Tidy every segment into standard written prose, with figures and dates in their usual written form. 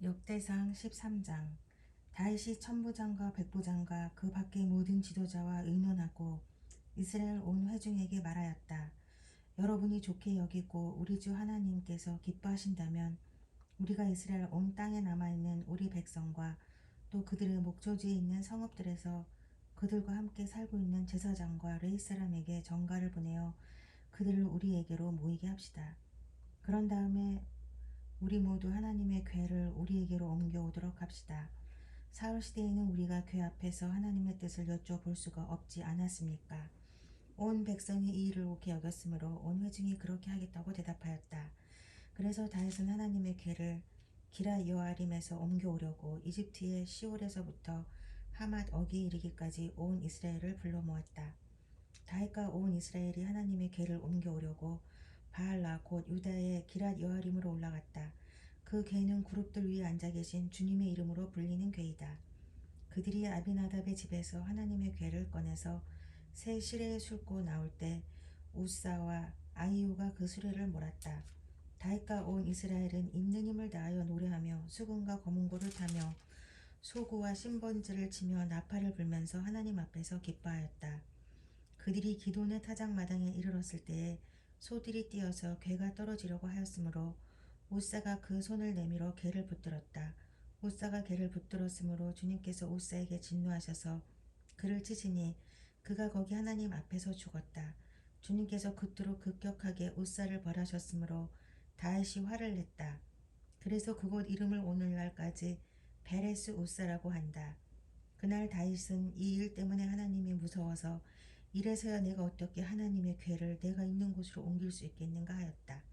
역대상 13장. 다윗이 천부장과 백부장과 그 밖의 모든 지도자와 의논하고 이스라엘 온 회중에게 말하였다. 여러분이 좋게 여기고 우리 주 하나님께서 기뻐하신다면 우리가 이스라엘 온 땅에 남아있는 우리 백성과 또 그들의 목초지에 있는 성읍들에서 그들과 함께 살고 있는 제사장과 레위 사람에게 전가를 보내어 그들을 우리에게로 모이게 합시다. 그런 다음에 우리 모두 하나님의 궤를 우리에게로 옮겨오도록 합시다. 사울 시대에는 우리가 궤 앞에서 하나님의 뜻을 여쭤볼 수가 없지 않았습니까? 온 백성이 이 일을 옳게 여겼으므로 온 회중이 그렇게 하겠다고 대답하였다. 그래서 다윗은 하나님의 궤를 기라 여아림에서 옮겨오려고 이집트의 시올에서부터 하맛 어기에 이르기까지 온 이스라엘을 불러 모았다. 다윗과 온 이스라엘이 하나님의 궤를 옮겨오려고 바알라 곧 유다의 기랏 여아림으로 올라갔다. 그 궤는 그룹들 위에 앉아 계신 주님의 이름으로 불리는 궤이다. 그들이 아비나답의 집에서 하나님의 궤를 꺼내서 새 시레에 싣고 나올 때 우사와 아이오가 그 수레를 몰았다. 다윗과 온 이스라엘은 있는 힘을 다하여 노래하며 수금과 거문고를 타며 소구와 신번지를 치며 나팔을 불면서 하나님 앞에서 기뻐하였다. 그들이 기돈의 타작마당에 이르렀을 때에 소들이 뛰어서 궤가 떨어지려고 하였으므로 우사가 그 손을 내밀어 궤를 붙들었다. 우사가 궤를 붙들었으므로 주님께서 우사에게 진노하셔서 그를 치시니 그가 거기 하나님 앞에서 죽었다. 주님께서 그토록 급격하게 우사를 벌하셨으므로 다윗이 화를 냈다. 그래서 그곳 이름을 오늘날까지 베레스 우사라고 한다. 그날 다윗은 이 일 때문에 하나님이 무서워서 이래서야 내가 어떻게 하나님의 궤를 내가 있는 곳으로 옮길 수 있겠는가 하였다.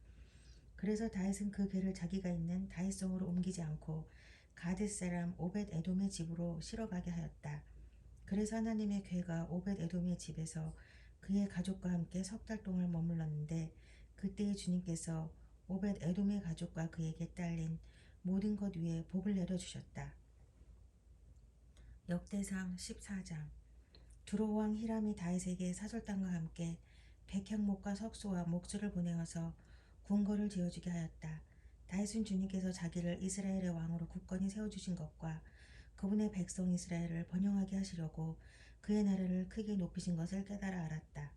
그래서 다윗은 그 궤를 자기가 있는 다윗성으로 옮기지 않고 가드 사람 오벳 에돔의 집으로 실어가게 하였다. 그래서 하나님의 궤가 오벳 에돔의 집에서 그의 가족과 함께 석 달 동안 머물렀는데 그때에 주님께서 오벳 에돔의 가족과 그에게 딸린 모든 것 위에 복을 내려주셨다. 역대상 14장. 두로왕 히람이 다윗에게 사절단과 함께 백향목과 석소와 목수를 보내어서 궁궐을 지어주게 하였다. 다윗은 주님께서 자기를 이스라엘의 왕으로 굳건히 세워주신 것과 그분의 백성 이스라엘을 번영하게 하시려고 그의 나라를 크게 높이신 것을 깨달아 알았다.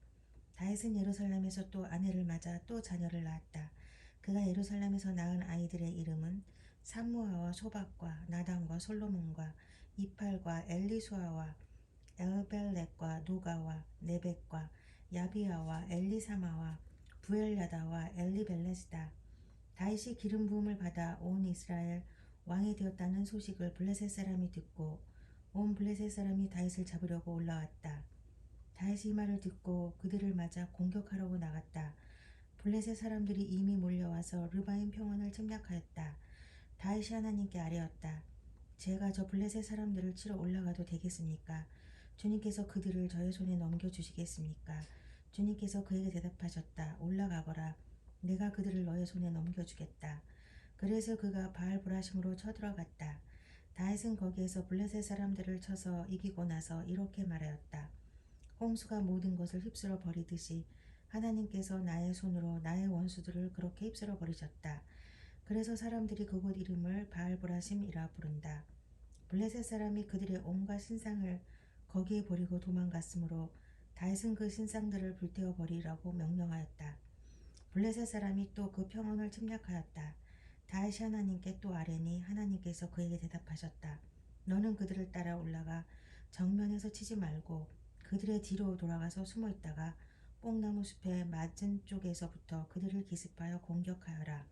다윗은 예루살렘에서 또 아내를 맞아 또 자녀를 낳았다. 그가 예루살렘에서 낳은 아이들의 이름은 삼무아와 소박과 나단과 솔로몬과 이팔과 엘리수아와 엘벨렉과 노가와 네벡과 야비아와 엘리사마와 부엘야다와 엘리벨렛이다. 다윗이 기름 부음을 받아 온 이스라엘 왕이 되었다는 소식을 블레셋 사람이 듣고 온 블레셋 사람이 다윗을 잡으려고 올라왔다. 다윗이 이 말을 듣고 그들을 맞아 공격하려고 나갔다. 블레셋 사람들이 이미 몰려와서 르바임 평원을 침략하였다. 다윗이 하나님께 아뢰었다. 제가 저 블레셋 사람들을 치러 올라가도 되겠습니까? 주님께서 그들을 저의 손에 넘겨주시겠습니까? 주님께서 그에게 대답하셨다. 올라가거라. 내가 그들을 너의 손에 넘겨주겠다. 그래서 그가 바알브라심으로 쳐들어갔다. 다윗은 거기에서 블레셋 사람들을 쳐서 이기고 나서 이렇게 말하였다. 홍수가 모든 것을 휩쓸어 버리듯이 하나님께서 나의 손으로 나의 원수들을 그렇게 휩쓸어 버리셨다. 그래서 사람들이 그곳 이름을 바알브라심이라 부른다. 블레셋 사람이 그들의 온갖 신상을 거기에 버리고 도망갔으므로 다윗은 그 신상들을 불태워 버리라고 명령하였다. 블레셋 사람이 또 그 평원을 침략하였다. 다윗이 하나님께 또 아뢰니 하나님께서 그에게 대답하셨다. 너는 그들을 따라 올라가 정면에서 치지 말고 그들의 뒤로 돌아가서 숨어 있다가 뽕나무 숲의 맞은 쪽에서부터 그들을 기습하여 공격하여라.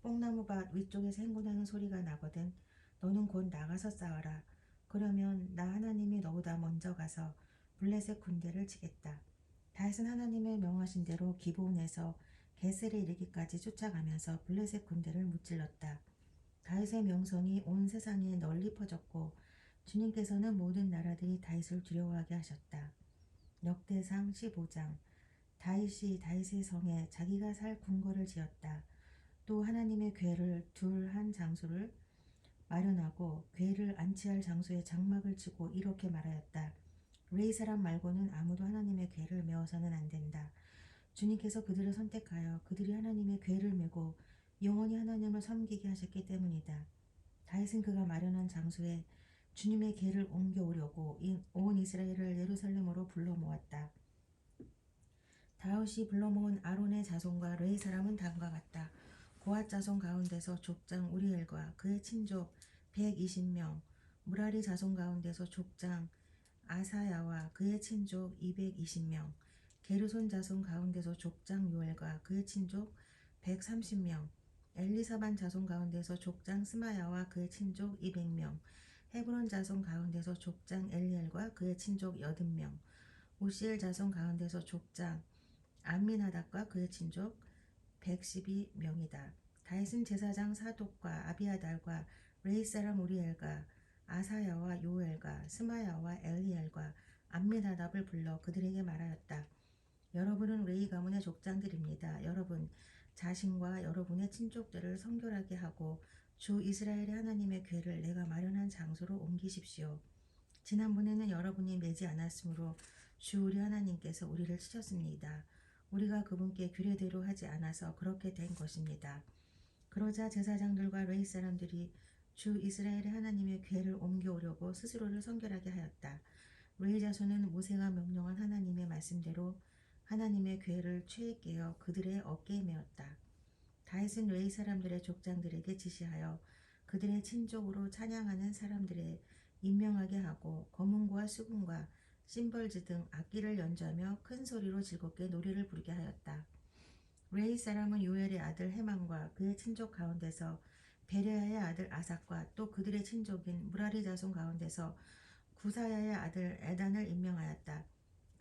뽕나무밭 위쪽에서 행군하는 소리가 나거든 너는 곧 나가서 싸워라. 그러면 나 하나님이 너보다 먼저 가서 블레셋 군대를 치겠다. 다윗은 하나님의 명하신 대로 기브온에서 게셀에 이르기까지 쫓아가면서 블레셋 군대를 무찔렀다. 다윗의 명성이 온 세상에 널리 퍼졌고 주님께서는 모든 나라들이 다윗을 두려워하게 하셨다. 역대상 15장. 다윗이 다윗의 성에 자기가 살 궁궐을 지었다. 또 하나님의 궤를 둘 한 장소를 마련하고 궤를 안치할 장소에 장막을 치고 이렇게 말하였다. 레위 사람 말고는 아무도 하나님의 궤를 메어서는 안 된다. 주님께서 그들을 선택하여 그들이 하나님의 궤를 메고 영원히 하나님을 섬기게 하셨기 때문이다. 다윗은 그가 마련한 장소에 주님의 궤를 옮겨오려고 온 이스라엘을 예루살렘으로 불러 모았다. 다윗이 불러 모은 아론의 자손과 레위 사람은 다음과 같다. 고앗 자손 가운데서 족장 우리엘과 그의 친족 120명, 무라리 자손 가운데서 족장 아사야와 그의 친족 220명, 게르손 자손 가운데서 족장 요엘과 그의 친족 130명, 엘리사반 자손 가운데서 족장 스마야와 그의 친족 200명, 헤브론 자손 가운데서 족장 엘리엘과 그의 친족 80명, 오시엘 자손 가운데서 족장 암미나답과 그의 친족 112명이다. 다윗은 제사장 사독과 아비아달과 레이 사람 우리엘과 아사야와 요엘과 스마야와 엘리엘과 암미나답을 불러 그들에게 말하였다. 여러분은 레이 가문의 족장들입니다. 여러분 자신과 여러분의 친족들을 성결하게 하고 주 이스라엘의 하나님의 궤를 내가 마련한 장소로 옮기십시오. 지난번에는 여러분이 매지 않았으므로 주 우리 하나님께서 우리를 치셨습니다. 우리가 그분께 규례대로 하지 않아서 그렇게 된 것입니다. 그러자 제사장들과 레위 사람들이 주 이스라엘의 하나님의 궤를 옮겨오려고 스스로를 성결하게 하였다. 레위 자손은 모세가 명령한 하나님의 말씀대로 하나님의 궤를 채에 깨어 그들의 어깨에 메었다. 다윗은 레위 사람들의 족장들에게 지시하여 그들의 친족으로 찬양하는 사람들의 임명하게 하고 거문과 수금과 심벌즈 등 악기를 연주하며 큰 소리로 즐겁게 노래를 부르게 하였다. 레이 사람은 요엘의 아들 헤만과 그의 친족 가운데서 베레아의 아들 아삭과 또 그들의 친족인 무라리 자손 가운데서 구사야의 아들 에단을 임명하였다.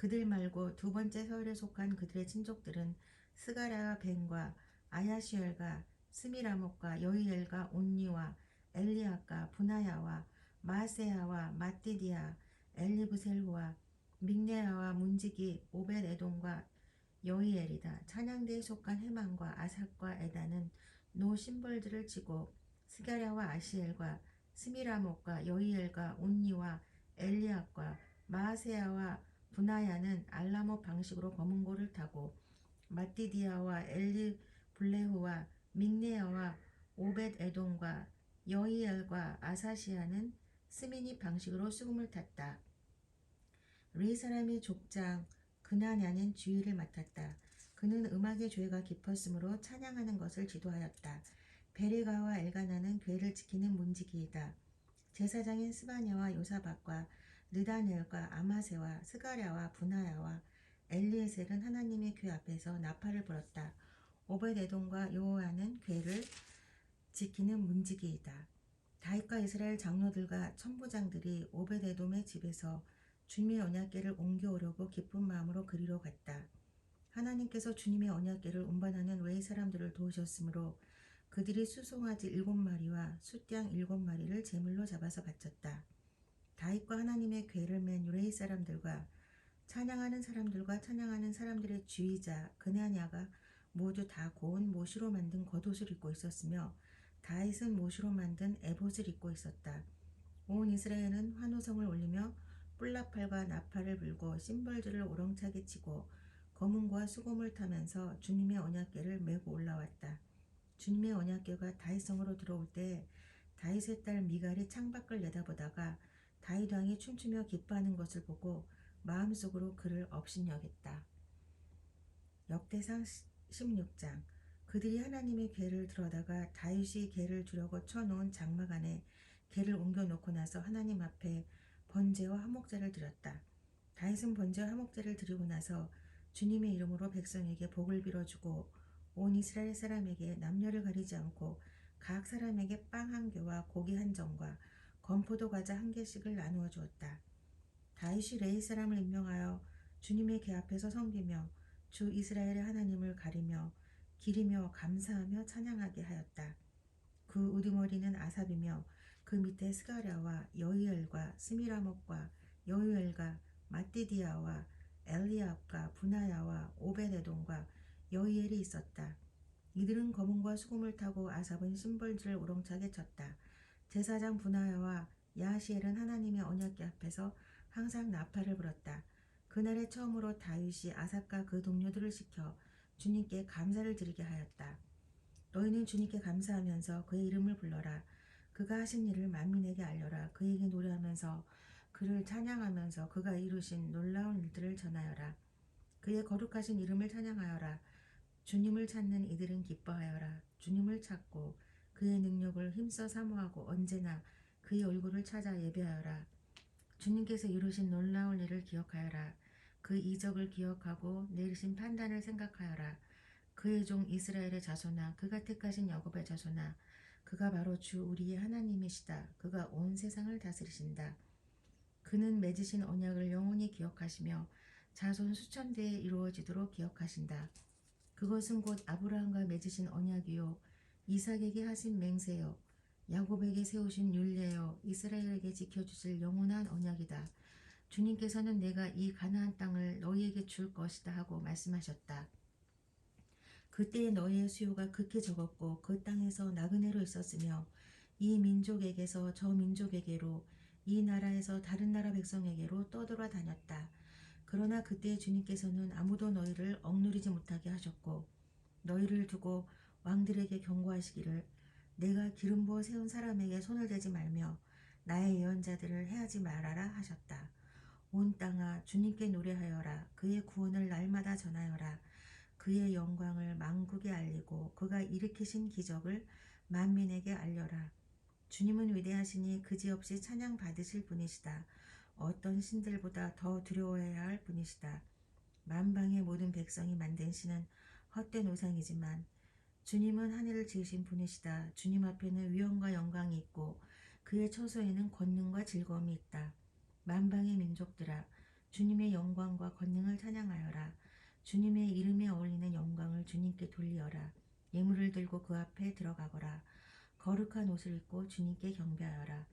그들 말고 두 번째 서열에 속한 그들의 친족들은 스가랴와 벤과 아야시엘과 스미라목과 여이엘과 온니와 엘리아과 부나야와 마세야와 마띠디아 엘리부셀후와 믹네야와 문지기 오벳에돔과 여이엘이다. 찬양대에 속한 헤만과 아삭과 에단은 노 심벌들을 치고 스가랴와 아시엘과 스미라목과 여이엘과 온니와 엘리압과 마아세야와 분하야는 알라모 방식으로 검은고를 타고 마띠디아와 엘리블레후와 믹네야와 오벳에돔과 여이엘과 아사시아는 스미니 방식으로 수금을 탔다. 레위 사람의 족장 그나냐는 주의를 맡았다. 그는 음악의 조예가 깊었으므로 찬양하는 것을 지도하였다. 베레가와 엘가나는 궤를 지키는 문지기이다. 제사장인 스바냐와 요사박과 느다넬과 아마세와 스가랴와 분하야와 엘리에셀은 하나님의 궤 앞에서 나팔을 불었다. 오벳에돔과 요호아는 궤를 지키는 문지기이다. 다윗과 이스라엘 장로들과 천부장들이 오벳에돔의 집에서 주님의 언약궤를 옮겨오려고 기쁜 마음으로 그리로 갔다. 하나님께서 주님의 언약궤를 운반하는 레위 사람들을 도우셨으므로 그들이 수송아지 7마리와 숫양 7마리를 제물로 잡아서 바쳤다. 다윗과 하나님의 궤를 맨 레위 사람들과 찬양하는 사람들의 주의자 그나냐가 모두 다 고운 모시로 만든 겉옷을 입고 있었으며 다윗은 모시로 만든 에봇을 입고 있었다. 온 이스라엘은 환호성을 올리며 뿔나팔과 나팔을 불고 심벌들을 우렁차게 치고 거문과 수금을 타면서 주님의 언약궤를 메고 올라왔다. 주님의 언약궤가 다윗성으로 들어올 때 다윗의 딸 미갈이 창밖을 내다보다가 다윗 왕이 춤추며 기뻐하는 것을 보고 마음속으로 그를 업신여겼다. 역대상 16장. 그들이 하나님의 궤를 들어다가 다윗이 궤를 두려고 쳐놓은 장막 안에 궤를 옮겨놓고 나서 하나님 앞에 번제와 화목제를 드렸다. 다윗은 번제와 화목제를 드리고 나서 주님의 이름으로 백성에게 복을 빌어주고 온 이스라엘 사람에게 남녀를 가리지 않고 각 사람에게 빵 한 개와 고기 한 점과 건포도 과자 한 개씩을 나누어 주었다. 다윗이 레위 사람을 임명하여 주님의 궤 앞에서 섬기며 주 이스라엘의 하나님을 가리며 기리며 감사하며 찬양하게 하였다. 그 우두머리는 아삽이며 그 밑에 스가랴와 여이엘과 스미라목과 여이엘과 마띠디아와 엘리압과 분하야와 오벳에돔과 여이엘이 있었다. 이들은 거문과 수금을 타고 아삽은 심벌들을 우렁차게 쳤다. 제사장 분하야와 야시엘은 하나님의 언약궤 앞에서 항상 나팔을 불었다. 그날에 처음으로 다윗이 아삽과 그 동료들을 시켜 주님께 감사를 드리게 하였다. 너희는 주님께 감사하면서 그의 이름을 불러라. 그가 하신 일을 만민에게 알려라. 그에게 노래하면서 그를 찬양하면서 그가 이루신 놀라운 일들을 전하여라. 그의 거룩하신 이름을 찬양하여라. 주님을 찾는 이들은 기뻐하여라. 주님을 찾고 그의 능력을 힘써 사모하고 언제나 그의 얼굴을 찾아 예배하여라. 주님께서 이루신 놀라운 일을 기억하여라. 그 이적을 기억하고 내리신 판단을 생각하여라. 그의 종 이스라엘의 자손아, 그가 택하신 야곱의 자손아, 그가 바로 주 우리의 하나님이시다. 그가 온 세상을 다스리신다. 그는 맺으신 언약을 영원히 기억하시며 자손 수천 대에 이루어지도록 기억하신다. 그것은 곧 아브라함과 맺으신 언약이요 이삭에게 하신 맹세요 야곱에게 세우신 율례요 이스라엘에게 지켜주실 영원한 언약이다. 주님께서는 내가 이 가나안 땅을 너희에게 줄 것이다 하고 말씀하셨다. 그때에 너희의 수요가 극히 적었고 그 땅에서 나그네로 있었으며 이 민족에게서 저 민족에게로 이 나라에서 다른 나라 백성에게로 떠돌아 다녔다. 그러나 그때 주님께서는 아무도 너희를 억누르지 못하게 하셨고 너희를 두고 왕들에게 경고하시기를 내가 기름 부어 세운 사람에게 손을 대지 말며 나의 예언자들을 해하지 말아라 하셨다. 온 땅아 주님께 노래하여라. 그의 구원을 날마다 전하여라. 그의 영광을 만국에 알리고 그가 일으키신 기적을 만민에게 알려라. 주님은 위대하시니 그지없이 찬양 받으실 분이시다. 어떤 신들보다 더 두려워해야 할 분이시다. 만방의 모든 백성이 만든 신은 헛된 우상이지만 주님은 하늘을 지으신 분이시다. 주님 앞에는 위엄과 영광이 있고 그의 처소에는 권능과 즐거움이 있다. 만방의 민족들아 주님의 영광과 권능을 찬양하여라. 주님의 이름에 어울리는 영광을 주님께 돌리어라. 예물을 들고 그 앞에 들어가거라. 거룩한 옷을 입고 주님께 경배하여라.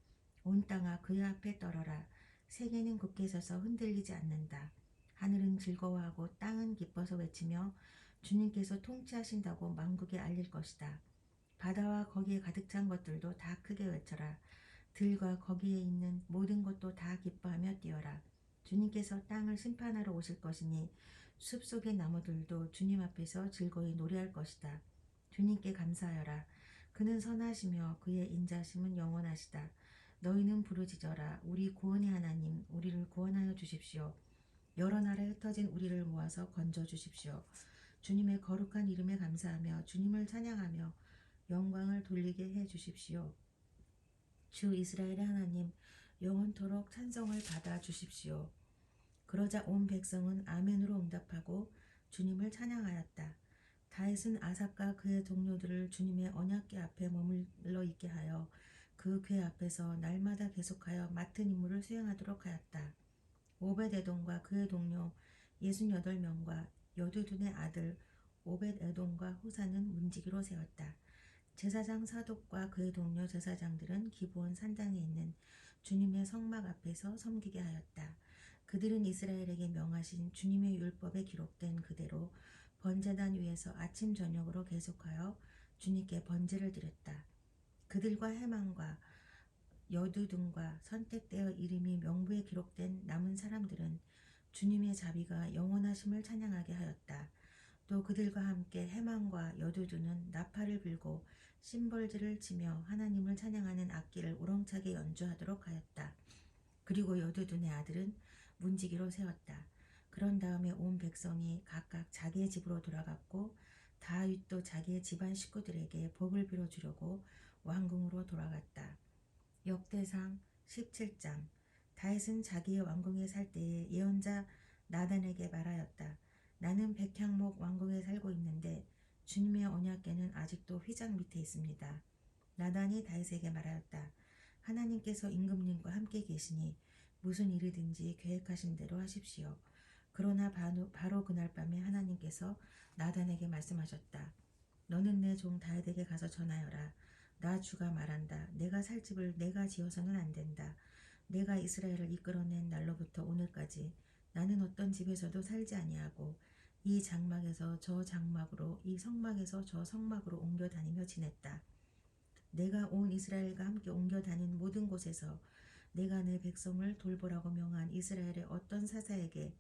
온 땅아 그의 앞에 떨어라. 세계는 굳게 서서 흔들리지 않는다. 하늘은 즐거워하고 땅은 기뻐서 외치며 주님께서 통치하신다고 만국에 알릴 것이다. 바다와 거기에 가득 찬 것들도 다 크게 외쳐라. 들과 거기에 있는 모든 것도 다 기뻐하며 뛰어라. 주님께서 땅을 심판하러 오실 것이니 숲속의 나무들도 주님 앞에서 즐거이 노래할 것이다. 주님께 감사하여라. 그는 선하시며 그의 인자심은 영원하시다. 너희는 부르짖어라. 우리 구원의 하나님, 우리를 구원하여 주십시오. 여러 나라에 흩어진 우리를 모아서 건져 주십시오. 주님의 거룩한 이름에 감사하며 주님을 찬양하며 영광을 돌리게 해 주십시오. 주 이스라엘의 하나님, 영원토록 찬송을 받아 주십시오. 그러자 온 백성은 아멘으로 응답하고 주님을 찬양하였다. 다윗은 아삽과 그의 동료들을 주님의 언약궤 앞에 머물러 있게 하여 그 궤 앞에서 날마다 계속하여 맡은 임무를 수행하도록 하였다. 오벳에돔과 그의 동료 68명과 여두둔의 아들 오벳에돔과 후사는 문지기로 세웠다. 제사장 사독과 그의 동료 제사장들은 기브온 산당에 있는 주님의 성막 앞에서 섬기게 하였다. 그들은 이스라엘에게 명하신 주님의 율법에 기록된 그대로 번제단 위에서 아침 저녁으로 계속하여 주님께 번제를 드렸다. 그들과 해망과 여두둔과 선택되어 이름이 명부에 기록된 남은 사람들은 주님의 자비가 영원하심을 찬양하게 하였다. 또 그들과 함께 해망과 여두둔은 나팔을 불고 심벌즈를 치며 하나님을 찬양하는 악기를 우렁차게 연주하도록 하였다. 그리고 여두둔의 아들은 문지기로 세웠다. 그런 다음에 온 백성이 각각 자기의 집으로 돌아갔고 다윗도 자기의 집안 식구들에게 복을 빌어주려고 왕궁으로 돌아갔다. 역대상 17장. 다윗은 자기의 왕궁에 살 때에 예언자 나단에게 말하였다. 나는 백향목 왕궁에 살고 있는데 주님의 언약궤는 아직도 휘장 밑에 있습니다. 나단이 다윗에게 말하였다. 하나님께서 임금님과 함께 계시니 무슨 일이든지 계획하신 대로 하십시오. 그러나 바로 그날 밤에 하나님께서 나단에게 말씀하셨다. 너는 내 종 다윗에게 가서 전하여라. 나 주가 말한다. 내가 살 집을 내가 지어서는 안 된다. 내가 이스라엘을 이끌어낸 날로부터 오늘까지 나는 어떤 집에서도 살지 아니하고 이 장막에서 저 장막으로 이 성막에서 저 성막으로 옮겨 다니며 지냈다. 내가 온 이스라엘과 함께 옮겨 다닌 모든 곳에서 내가 내 백성을 돌보라고 명한 이스라엘의 어떤 사사에게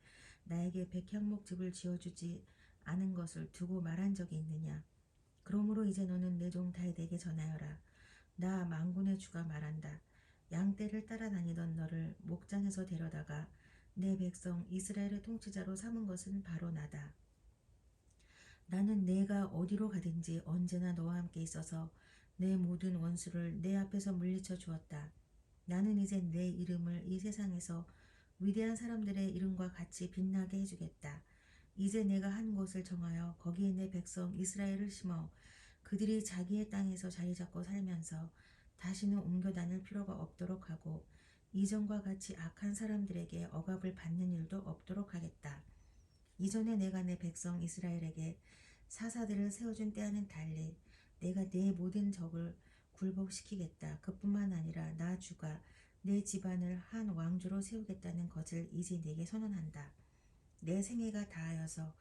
나에게 백향목 집을 지어주지 않은 것을 두고 말한 적이 있느냐. 그러므로 이제 너는 내 종 다윗에게 전하여라. 나 만군의 주가 말한다. 양떼를 따라다니던 너를 목장에서 데려다가 내 백성 이스라엘의 통치자로 삼은 것은 바로 나다. 나는 내가 어디로 가든지 언제나 너와 함께 있어서 내 모든 원수를 내 앞에서 물리쳐 주었다. 나는 이제 내 이름을 이 세상에서 위대한 사람들의 이름과 같이 빛나게 해주겠다. 이제 내가 한 곳을 정하여 거기에 내 백성 이스라엘을 심어 그들이 자기의 땅에서 자리 잡고 살면서 다시는 옮겨 다닐 필요가 없도록 하고 이전과 같이 악한 사람들에게 억압을 받는 일도 없도록 하겠다. 이전에 내가 내 백성 이스라엘에게 사사들을 세워준 때와는 달리 내가 내 모든 적을 굴복시키겠다. 그뿐만 아니라 나 주가 내 집안을 한 왕조로 세우겠다는 것을 이제 네게 선언한다. 내 생애가 다하여서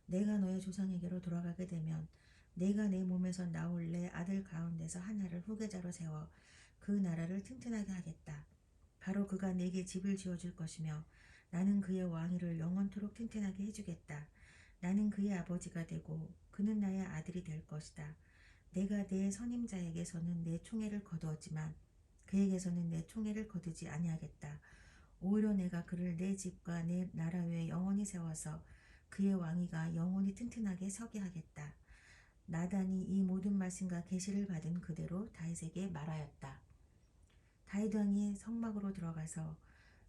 내가 너의 조상에게로 돌아가게 되면 내가 내 몸에서 나올 내 아들 가운데서 하나를 후계자로 세워 그 나라를 튼튼하게 하겠다. 바로 그가 내게 집을 지어줄 것이며 나는 그의 왕위를 영원토록 튼튼하게 해주겠다. 나는 그의 아버지가 되고 그는 나의 아들이 될 것이다. 내가 내 선임자에게서는 내 총애를 거두었지만 그에게서는 내 총애를 거두지 아니하겠다. 오히려 내가 그를 내 집과 내 나라 위에 영원히 세워서 그의 왕위가 영원히 튼튼하게 서게 하겠다. 나단이 이 모든 말씀과 계시를 받은 그대로 다윗에게 말하였다. 다윗 왕이 성막으로 들어가서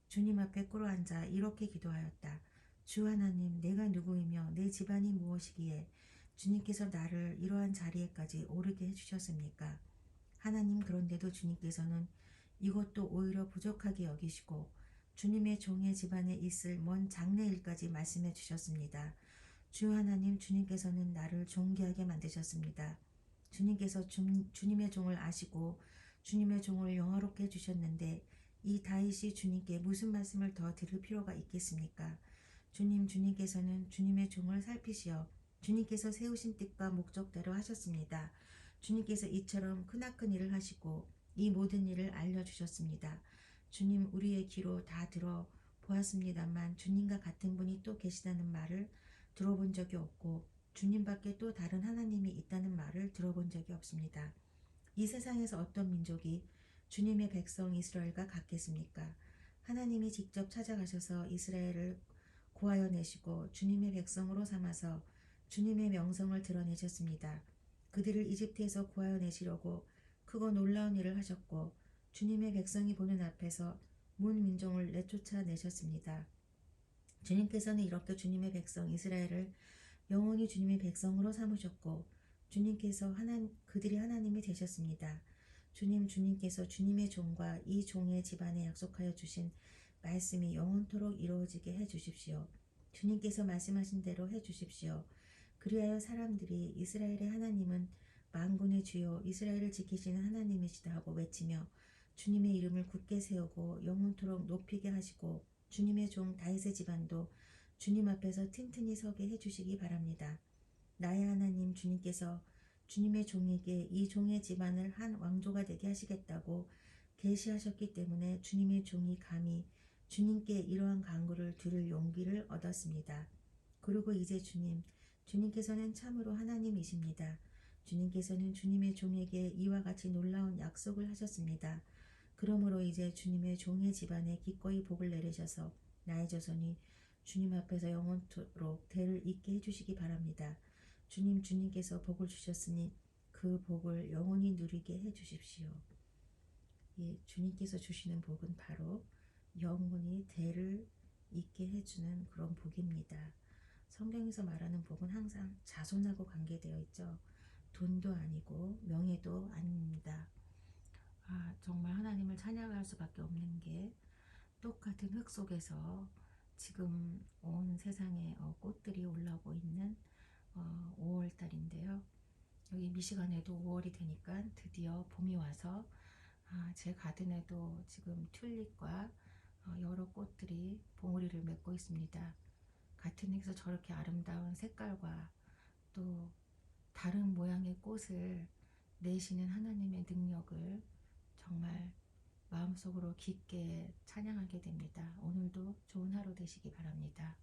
주님 앞에 꿇어앉아 이렇게 기도하였다. 주 하나님, 내가 누구이며 내 집안이 무엇이기에 주님께서 나를 이러한 자리에까지 오르게 해주셨습니까? 하나님, 그런데도 주님께서는 이것도 오히려 부족하게 여기시고 주님의 종의 집안에 있을 먼 장래일까지 말씀해 주셨습니다. 주 하나님, 주님께서는 나를 존귀하게 만드셨습니다. 주님께서 주님의 종을 아시고 주님의 종을 영화롭게 해주셨는데 이 다윗이 주님께 무슨 말씀을 더 들을 필요가 있겠습니까? 주님께서는 주님의 종을 살피시어 주님께서 세우신 뜻과 목적대로 하셨습니다. 주님께서 이처럼 크나큰 일을 하시고 이 모든 일을 알려주셨습니다. 주님, 우리의 귀로 다 들어 보았습니다만 주님과 같은 분이 또 계시다는 말을 들어본 적이 없고 주님밖에 또 다른 하나님이 있다는 말을 들어본 적이 없습니다. 이 세상에서 어떤 민족이 주님의 백성 이스라엘과 같겠습니까? 하나님이 직접 찾아가셔서 이스라엘을 구하여 내시고 주님의 백성으로 삼아서 주님의 명성을 드러내셨습니다. 그들을 이집트에서 구하여 내시려고 크고 놀라운 일을 하셨고 주님의 백성이 보는 앞에서 문 민족을 내쫓아내셨습니다. 주님께서는 이렇게 주님의 백성 이스라엘을 영원히 주님의 백성으로 삼으셨고 주님께서 그들이 하나님이 되셨습니다. 주님께서 주님의 종과 이 종의 집안에 약속하여 주신 말씀이 영원토록 이루어지게 해주십시오. 주님께서 말씀하신 대로 해주십시오. 그리하여 사람들이 이스라엘의 하나님은 만군의 주여 이스라엘을 지키시는 하나님이시다 하고 외치며 주님의 이름을 굳게 세우고 영원토록 높이게 하시고 주님의 종 다윗의 집안도 주님 앞에서 튼튼히 서게 해주시기 바랍니다. 나의 하나님 주님께서 주님의 종에게 이 종의 집안을 한 왕조가 되게 하시겠다고 계시하셨기 때문에 주님의 종이 감히 주님께 이러한 간구를 들을 용기를 얻었습니다. 그리고 이제 주님께서는 참으로 하나님이십니다. 주님께서는 주님의 종에게 이와 같이 놀라운 약속을 하셨습니다. 그러므로 이제 주님의 종의 집안에 기꺼이 복을 내리셔서 나의 자손이 주님 앞에서 영원토록 대를 잇게 해주시기 바랍니다. 주님께서 복을 주셨으니 그 복을 영원히 누리게 해주십시오. 예, 주님께서 주시는 복은 바로 영원히 대를 잇게 해주는 그런 복입니다. 성경에서 말하는 복은 항상 자손하고 관계되어 있죠. 돈도 아니고 명예도 아닙니다. 정말 하나님을 찬양할 수밖에 없는 게 똑같은 흙 속에서 지금 온 세상에 꽃들이 올라오고 있는 5월달인데요. 여기 미시간에도 5월이 되니까 드디어 봄이 와서 제 가든에도 지금 튤립과 여러 꽃들이 봉우리를 맺고 있습니다. 같은 흙에서 저렇게 아름다운 색깔과 또 다른 모양의 꽃을 내시는 하나님의 능력을 정말 마음속으로 깊게 찬양하게 됩니다. 오늘도 좋은 하루 되시기 바랍니다.